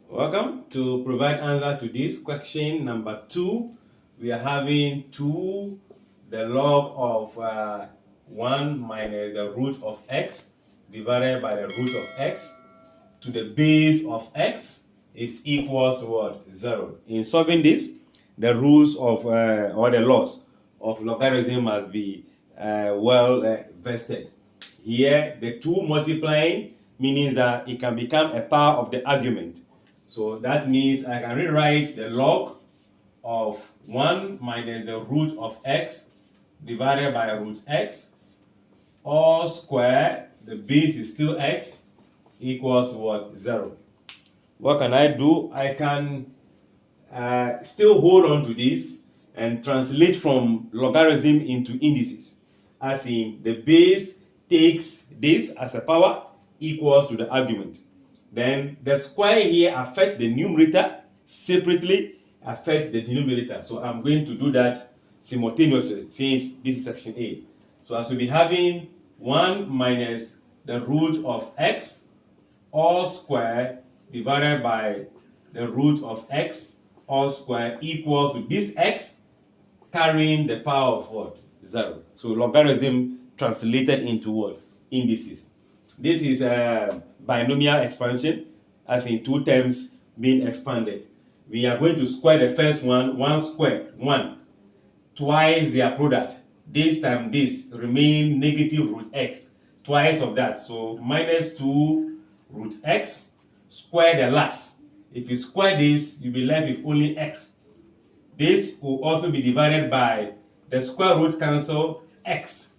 Welcome to provide answer to this question number 2. We are having 2 the log of 1 minus the root of x divided by the root of x to the base of x is equals to what? 0. In solving this, the rules of or the laws of logarithm must be vested. Here, the 2 multiplying meaning that it can become a power of the argument. So that means I can rewrite the log of 1 minus the root of x divided by root x all square, the base is still x, equals what? 0. What can I do? I can still hold on to this and translate from logarithm into indices, as in the base takes this as a power equals to the argument. Then the square here affects the numerator separately, affects the denominator. So I'm going to do that simultaneously since this is section A. So I should be having 1 minus the root of x all square divided by the root of x all square equals to this x carrying the power of what? 0. So logarithm translated into what? Indices. This is a binomial expansion, as in 2 terms being expanded. We are going to square the first one, 1 square, 1. Twice their product. This time this remain negative root x. Twice of that. So minus 2 root x, square the last. If you square this, you'll be left with only x. This will also be divided by the square root cancel x.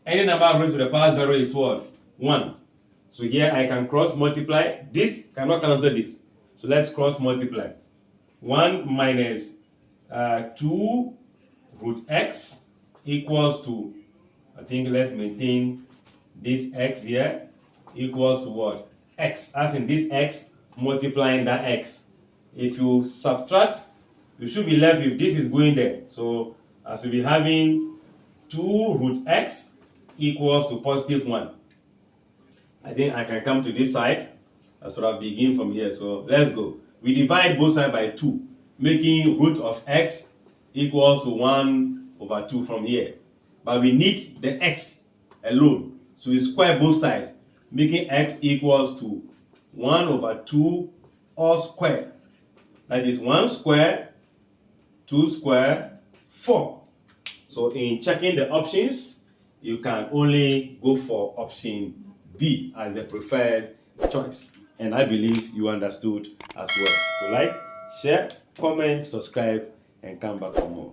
Any number raised to the power 0 is what? 1. So here I can cross multiply. This cannot cancel this. So let's cross multiply. 1 minus 2 root x equals to, I think let's maintain this x here, equals to what? X, as in this x multiplying that x. If you subtract, you should be left with this is going there. So I should be having 2 root x equals to positive 1. I think I can come to this side. I sort of begin from here. So let's go. We divide both sides by 2, making root of x equals to 1 over 2 from here. But we need the x alone. So we square both sides, making x equals to 1 over 2 all square. That is 1 square, 2 square, 4. So in checking the options, you can only go for option B as the preferred choice. And I believe you understood as well. So like, share, comment, subscribe, and come back for more.